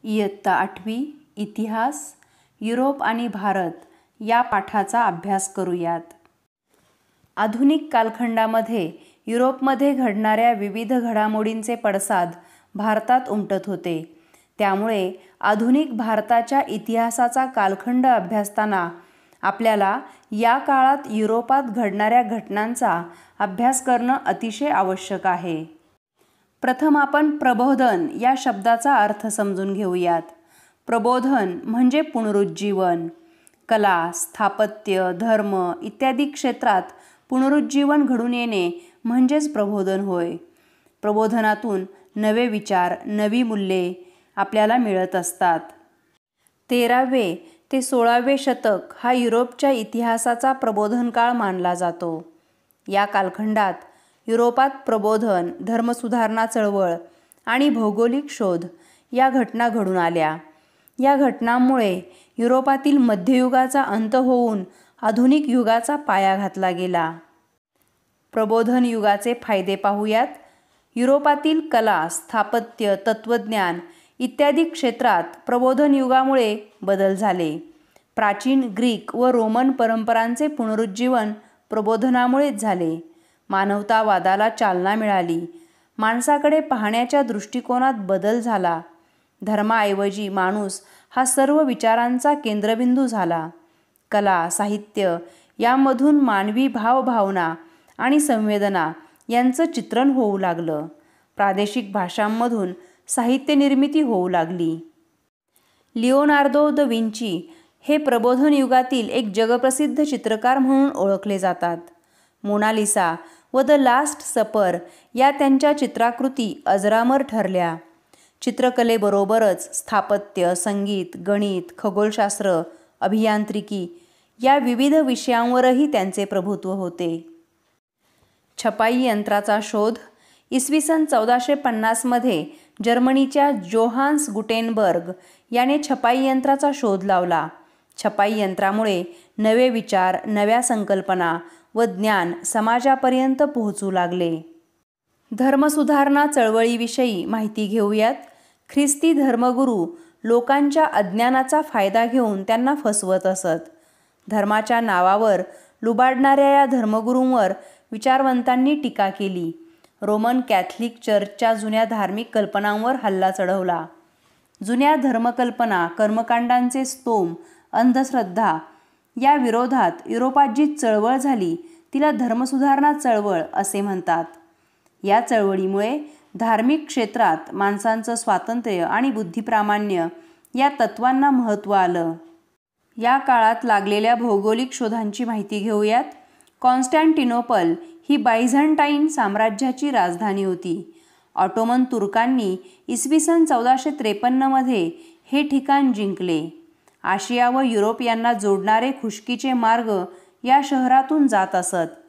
इयत्ता 8वी इतिहास युरोप आणि भारत या पाठाचा अभ्यास करूयात. आधुनिक कालखंडामध्ये युरोपमध्ये घडणाऱ्या विविध घडामोडींचे पडसाद भारतात उमटत होते. त्यामुळे आधुनिक भारताच्या इतिहासाचा कालखंड अभ्यासताना आपल्याला या काळात युरोपात घडणाऱ्या घटनांचा अभ्यास करणं अतिशय आवश्यक आहे. प्रथम आपण प्रबोधन या शब्दाचा अर्थ समजून घेऊयात. प्रबोधन म्हणजे पुनरुज्जीवन. कला, स्थापत्य, धर्म इत्यादी क्षेत्रात पुनरुज्जीवन घडून येणे म्हणजेच प्रबोधन होय. प्रबोधनातून नवे विचार, नवी मूल्ये आपल्याला मिळत असतात. 13वे ते 16वे शतक हा युरोपच्या इतिहासाचा प्रबोधन काळ मानला जातो. या कालखंडात युरोपात प्रबोधन, धर्मसुधारणा चळवळ आणि भौगोलिक शोध या घटना घडून आल्या. या घटनांमुळे युरोपातील मध्ययुगाचा अंत होऊन आधुनिक युगाचा पाया घातला गेला. प्रबोधन युगाचे फायदे पाहूयात. युरोपातील कला, स्थापत्य, तत्त्वज्ञान इत्यादी क्षेत्रात प्रबोधन युगामुळे बदल झाले. प्राचीन ग्रीक व रोमन परंपरांचे पुनरुज्जीवन प्रबोधनामुळेच झाले. मानवतावादाला चालना मिळाली. माणसाकडे पाहण्याच्या दृष्टिकोनात बदल झाला. धर्माऐवजी माणूस हा सर्व विचारांचा केंद्रबिंदू झाला. कला, साहित्य यामधून मानवी भावभावना आणि संवेदना यांचं चित्रण होऊ लागलं. प्रादेशिक भाषांमधून साहित्य निर्मिती होऊ लागली. लिओनार्दो द विंची हे प्रबोधन युगातील एक जगप्रसिद्ध चित्रकार म्हणून ओळखले जातात. मोनालिसा व द लास्ट सपर या त्यांच्या चित्राकृती अजरामर ठरल्या. चित्रकलेबरोबरच स्थापत्य, संगीत, गणित, खगोलशास्त्र, अभियांत्रिकी या विविध विषयांवरही त्यांचे प्रभुत्व होते. छपाई यंत्राचा शोध. इसवी सन 1450 मध्ये जर्मनीच्या जोहान्स गुटेनबर्ग याने छपाई यंत्राचा शोध लावला. छपाई यंत्रामुळे नवे विचार, नव्या संकल्पना व ज्ञान समाजापर्यंत पोहोचू लागले. धर्मसुधारणा चळवळीविषयी माहिती घेऊयात. ख्रिस्ती धर्मगुरू लोकांच्या अज्ञानाचा फायदा घेऊन त्यांना फसवत असत. धर्माच्या नावावर लुबाडणाऱ्या या धर्मगुरूंवर विचारवंतांनी टीका केली. रोमन कॅथलिक चर्चच्या जुन्या धार्मिक कल्पनांवर हल्ला चढवला. जुन्या धर्मकल्पना, कर्मकांडांचे स्तोम, अंधश्रद्धा या विरोधात युरोपात जी चळवळ झाली तिला धर्मसुधारणा चळवळ असे म्हणतात. या चळवळीमुळे धार्मिक क्षेत्रात माणसांचं स्वातंत्र्य आणि बुद्धिप्रामाण्य या तत्वांना महत्त्व आलं. या काळात लागलेल्या भौगोलिक शोधांची माहिती घेऊयात. कॉन्स्टँटिनोपल ही बायझंटाईन साम्राज्याची राजधानी होती. ऑटोमन तुर्कांनी इसवी सन 1453 मध्ये हे ठिकाण जिंकले. आशिया व युरोप यांना जोडणारे खुष्कीचे मार्ग या शहरातून जात असत.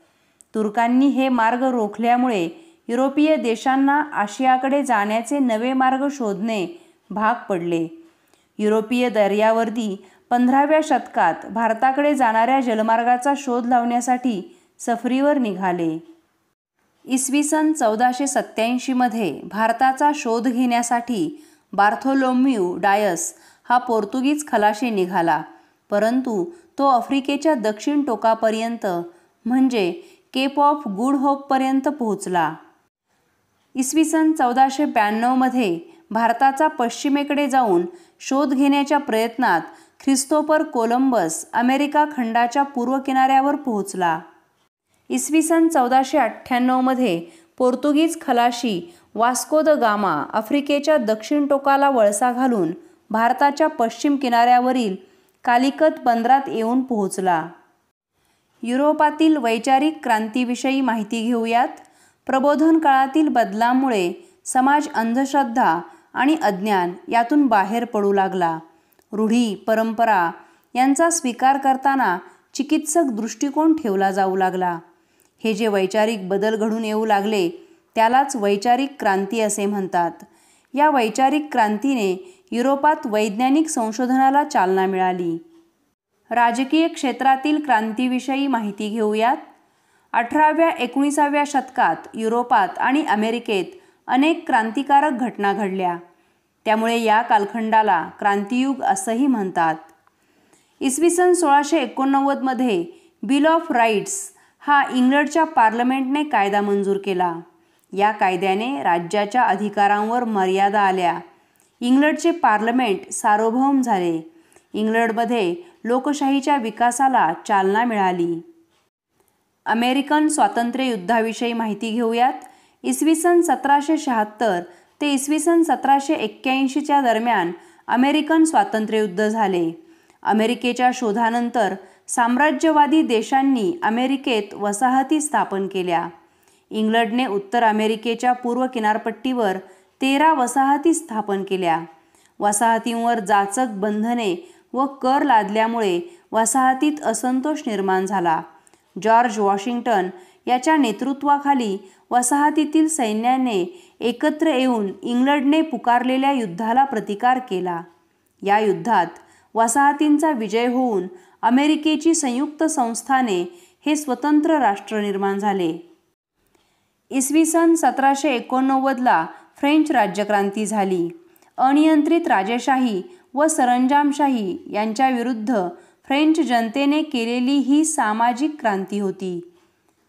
तुर्कांनी हे मार्ग रोखल्यामुळे युरोपीय देशांना आशियाकडे जाण्याचे नवे मार्ग शोधणे भाग पडले. युरोपीय दर्यावर्दी 15व्या शतकात भारताकडे जाणाऱ्या जलमार्गाचा शोध लावण्यासाठी सफरीवर निघाले. इसवी सन 1487 मध्ये भारताचा शोध घेण्यासाठी बार्थोलोम्यू डायस हा पोर्तुगीज खलाशी निघाला, परंतु तो आफ्रिकेच्या दक्षिण टोकापर्यंत म्हणजे केप ऑफ गुड होपपर्यंत पोहोचला. इसवी सन 1492 मध्ये भारताचा पश्चिमेकडे जाऊन शोध घेण्याच्या प्रयत्नात ख्रिस्तोफर कोलंबस अमेरिका खंडाच्या पूर्व किनाऱ्यावर पोहोचला. इसवी सन 1498 मध्ये पोर्तुगीज खलाशी वास्को द गामा आफ्रिकेच्या दक्षिण टोकाला वळसा घालून भारताच्या पश्चिम किनाऱ्यावरील कालिकत बंदरात येऊन पोहोचला. युरोपातील वैचारिक क्रांतीविषयी माहिती घेऊयात. प्रबोधन काळातील बदलांमुळे समाज अंधश्रद्धा आणि अज्ञान यातून बाहेर पडू लागला. रूढी, परंपरा यांचा स्वीकार करताना चिकित्सक दृष्टिकोन ठेवला जाऊ लागला. हे जे वैचारिक बदल घडून येऊ लागले त्यालाच वैचारिक क्रांती असे म्हणतात. या वैचारिक क्रांतीने युरोपात वैज्ञानिक संशोधनाला चालना मिळाली. राजकीय क्षेत्रातील क्रांतीविषयी माहिती घेऊयात. 18व्या-19व्या शतकात युरोपात आणि अमेरिकेत अनेक क्रांतिकारक घटना घडल्या. त्यामुळे या कालखंडाला क्रांतियुग असंही म्हणतात. इसवी सन 1689मध्ये बिल ऑफ राईट्स हा इंग्लंडच्या पार्लमेंटने कायदा मंजूर केला. या कायद्याने राज्याच्या अधिकारांवर मर्यादा आल्या. इंग्लंडचे पार्लमेंट सार्वभौम झाले. इंग्लंडमध्ये लोकशाहीच्या विकासाला चालना मिळाली. अमेरिकन स्वातंत्र्य युद्धाविषयी माहिती घेऊयात. इसवी सन 1776 ते इसवी सन 1781च्या दरम्यान अमेरिकन स्वातंत्र्ययुद्ध झाले. अमेरिकेच्या शोधानंतर साम्राज्यवादी देशांनी अमेरिकेत वसाहती स्थापन केल्या. इंग्लंडने उत्तर अमेरिकेच्या पूर्व किनारपट्टीवर 13 वसाहती स्थापन केल्या. वसाहतींवर जाचक बंधने व कर लादल्यामुळे वसाहतीत असंतोष निर्माण झाला. जॉर्ज वॉशिंग्टन याच्या नेतृत्वाखाली वसाहतीतील सैन्याने एकत्र येऊन इंग्लंडने पुकारलेल्या युद्धाला प्रतिकार केला. या युद्धात वसाहतींचा विजय होऊन अमेरिकेची संयुक्त संस्थाने हे स्वतंत्र राष्ट्र निर्माण झाले. इसवी सन 1789ला फ्रेंच राज्यक्रांती झाली. अनियंत्रित राजेशाही व सरंजामशाही यांच्या विरुद्ध फ्रेंच जनतेने केलेली ही सामाजिक क्रांती होती.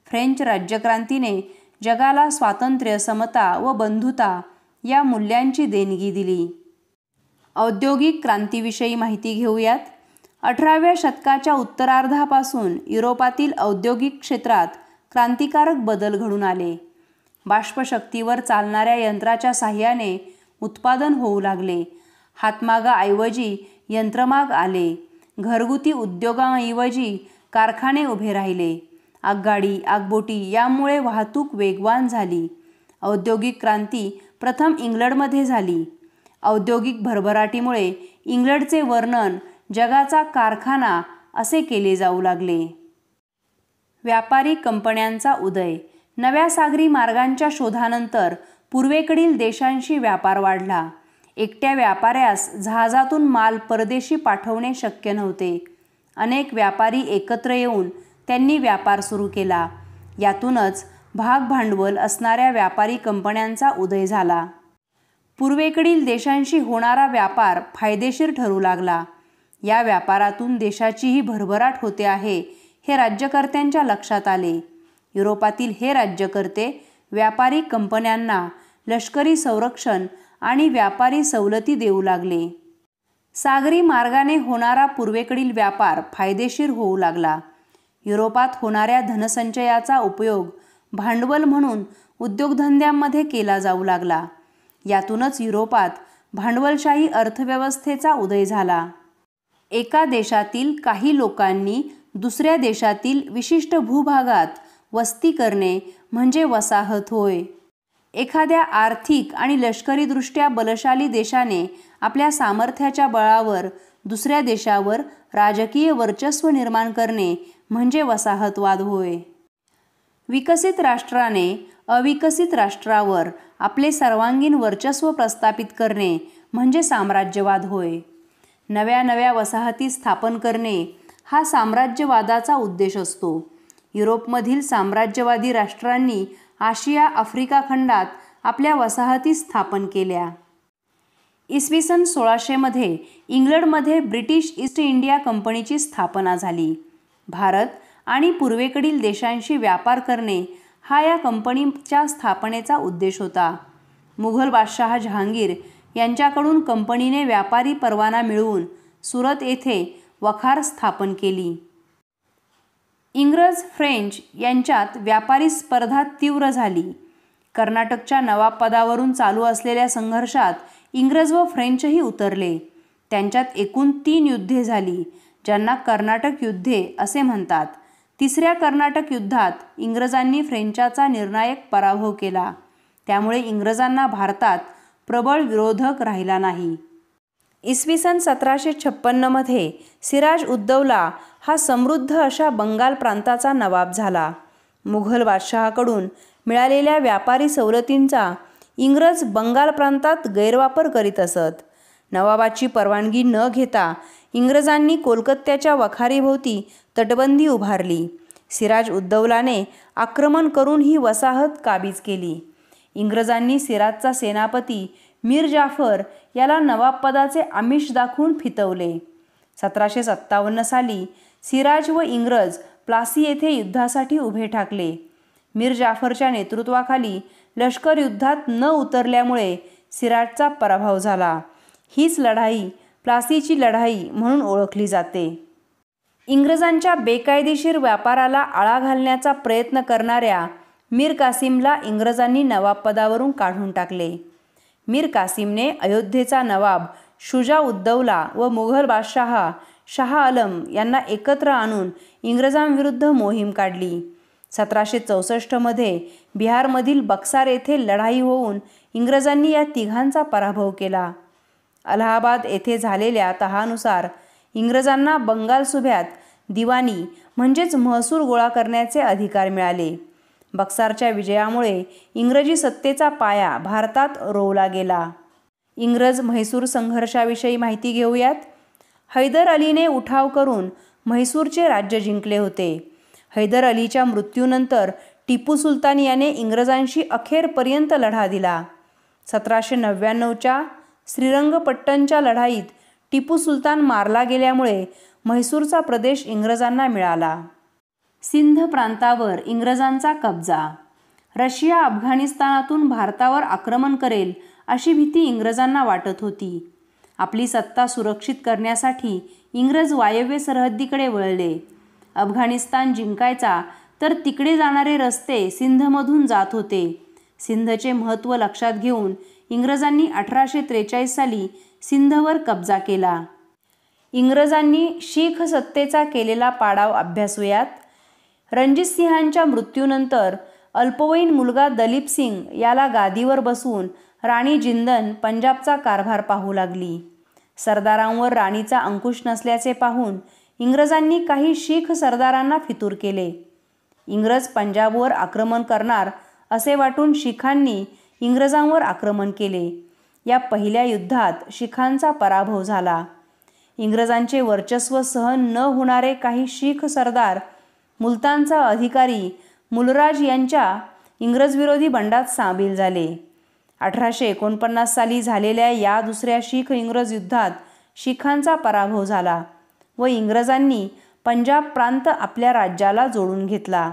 फ्रेंच राज्यक्रांतीने जगाला स्वातंत्र्य, समता व बंधुता या मूल्यांची देणगी दिली. औद्योगिक क्रांतीविषयी माहिती घेऊयात. 18व्या शतकाच्या उत्तरार्धापासून युरोपातील औद्योगिक क्षेत्रात क्रांतिकारक बदल घडून आले. बाष्पशक्तीवर चालणाऱ्या यंत्राच्या साहाय्याने उत्पादन होऊ लागले. हातमागाऐवजी यंत्रमाग आले. घरगुती उद्योगांऐवजी कारखाने उभे राहिले. आगगाडी, आगबोटी यामुळे वाहतूक वेगवान झाली. औद्योगिक क्रांती प्रथम इंग्लंडमध्ये झाली. औद्योगिक भरभराटीमुळे इंग्लंडचे वर्णन जगाचा कारखाना असे केले जाऊ लागले. व्यापारी कंपन्यांचा उदय. नव्या सागरी मार्गांच्या शोधानंतर पूर्वेकडील देशांशी व्यापार वाढला. एकट्या व्यापाऱ्यास जहाजातून माल परदेशी पाठवणे शक्य नव्हते. अनेक व्यापारी एकत्र येऊन त्यांनी व्यापार सुरू केला. यातूनच भागभांडवल असणाऱ्या व्यापारी कंपन्यांचा उदय झाला. पूर्वेकडील देशांशी होणारा व्यापार फायदेशीर ठरू लागला. या व्यापारातून देशाचीही भरभराट होते आहे हे राज्यकर्त्यांच्या लक्षात आले. युरोपातील हे राज्यकर्ते व्यापारी कंपन्यांना लष्करी संरक्षण आणि व्यापारी सवलती देऊ लागले. सागरी मार्गाने होणारा पूर्वेकडील व्यापार फायदेशीर होऊ लागला. युरोपात होणाऱ्या धनसंचयाचा उपयोग भांडवल म्हणून उद्योगधंद्यांमध्ये केला जाऊ लागला. यातूनच युरोपात भांडवलशाही अर्थव्यवस्थेचा उदय झाला. एका देशातील काही लोकांनी दुसऱ्या देशातील विशिष्ट भूभागात वस्ती करणे म्हणजे वसाहत होय. एखाद्या आर्थिक आणि लष्करीदृष्ट्या बलशाली देशाने आपल्या सामर्थ्याच्या बळावर दुसऱ्या देशावर राजकीय वर्चस्व निर्माण करणे म्हणजे वसाहतवाद होय. विकसित राष्ट्राने अविकसित राष्ट्रावर आपले सर्वांगीण वर्चस्व प्रस्थापित करणे म्हणजे साम्राज्यवाद होय. नव्या नव्या वसाहती स्थापन करणे हा साम्राज्यवादाचा उद्देश असतो. युरोपमधील साम्राज्यवादी राष्ट्रांनी आशिया आफ्रिका खंडात आपल्या वसाहती स्थापन केल्या. इसवी सन 1600मध्ये इंग्लंडमध्ये ब्रिटिश ईस्ट इंडिया कंपनीची स्थापना झाली. भारत आणि पूर्वेकडील देशांशी व्यापार करणे हा या कंपनीच्या स्थापनेचा उद्देश होता. मुघल बादशाह जहांगीर यांच्याकडून कंपनीने व्यापारी परवाना मिळवून सुरत येथे वखार स्थापन केली. इंग्रज फ्रेंच यांच्यात व्यापारी स्पर्धा तीव्र झाली. कर्नाटकच्या नवाबपदावरून चालू असलेल्या संघर्षात इंग्रज व फ्रेंचही उतरले. त्यांच्यात एकूण 3 युद्धे झाली, ज्यांना कर्नाटक युद्धे असे म्हणतात. तिसऱ्या कर्नाटक युद्धात इंग्रजांनी फ्रेंचाचा निर्णायक पराभव केला. त्यामुळे इंग्रजांना भारतात प्रबळ विरोधक राहिला नाही. इसवी सन 1756मध्ये सिराज उद्दौला हा समृद्ध अशा बंगाल प्रांताचा नवाब झाला. मुघल बादशहाकडून मिळालेल्या व्यापारी सवलतींचा इंग्रज बंगाल प्रांतात गैरवापर करीत असत. नवाबाची परवानगी न घेता इंग्रजांनी कोलकात्याच्या वखारीभोवती तटबंदी उभारली. सिराज उद्दौलाने आक्रमण करून ही वसाहत काबीज केली. इंग्रजांनी सिराजचा सेनापती मीर जाफर याला नवाबपदाचे आमिष दाखवून फितवले. 1757 साली सिराज व इंग्रज प्लासी येथे युद्धासाठी उभे ठाकले. मीर जाफरच्या नेतृत्वाखाली लष्कर युद्धात न उतरल्यामुळे सिराजचा पराभव झाला. हीच लढाई प्लासीची लढाई म्हणून ओळखली जाते. इंग्रजांच्या बेकायदेशीर व्यापाराला आळा घालण्याचा प्रयत्न करणाऱ्या मीर कासिमला इंग्रजांनी नवाबपदावरून काढून टाकले. मीर कासिमने अयोध्येचा नवाब शुजा उद्दौला व मुघल बादशाह शाह आलम यांना एकत्र आणून इंग्रजांविरुद्ध मोहीम काढली. 1764 मध्ये बिहारमधील बक्सार येथे लढाई होऊन इंग्रजांनी या तिघांचा पराभव केला. अलाहाबाद येथे झालेल्या तहानुसार इंग्रजांना बंगाल सुभ्यात दिवाणी म्हणजेच महसूल गोळा करण्याचे अधिकार मिळाले. बक्सारच्या विजयामुळे इंग्रजी सत्तेचा पाया भारतात रोवला गेला. इंग्रज म्हैसूर संघर्षाविषयी माहिती घेऊयात. हैदर अलीने उठाव करून म्हैसूरचे राज्य जिंकले होते. हैदर अलीच्या मृत्यूनंतर टिपू सुलतान याने इंग्रजांशी अखेरपर्यंत लढा दिला. 1799च्या श्रीरंगपट्टणच्या लढाईत टिपू सुलतान मारला गेल्यामुळे म्हैसूरचा प्रदेश इंग्रजांना मिळाला. सिंध प्रांतावर इंग्रजांचा कब्जा. रशिया अफगाणिस्तानातून भारतावर आक्रमण करेल अशी भीती इंग्रजांना वाटत होती. आपली सत्ता सुरक्षित करण्यासाठी इंग्रज वायव्य सरहद्दीकडे वळले. अफगाणिस्तान जिंकायचा तर तिकडे जाणारे रस्ते सिंधमधून जात होते. सिंधचे महत्त्व लक्षात घेऊन इंग्रजांनी 1843 साली सिंधवर कब्जा केला. इंग्रजांनी शीख सत्तेचा केलेला पाडाव अभ्यासूयात. रणजितसिंहांच्या मृत्यूनंतर अल्पवयीन मुलगा दलीप सिंग याला गादीवर बसवून राणी जिंदन पंजाबचा कारभार पाहू लागली. सरदारांवर राणीचा अंकुश नसल्याचे पाहून इंग्रजांनी काही शीख सरदारांना फितूर केले. इंग्रज पंजाबवर आक्रमण करणार असे वाटून शीखांनी इंग्रजांवर आक्रमण केले. या पहिल्या युद्धात शीखांचा पराभव झाला. इंग्रजांचे वर्चस्व सहन न होणारे काही शीख सरदार मुलतानचा अधिकारी मुलराज यांच्या इंग्रजविरोधी बंडात सामील झाले. 1849 साली झालेल्या या दुसऱ्या शीख इंग्रज युद्धात शीखांचा पराभव झाला व इंग्रजांनी पंजाब प्रांत आपल्या राज्याला जोडून घेतला.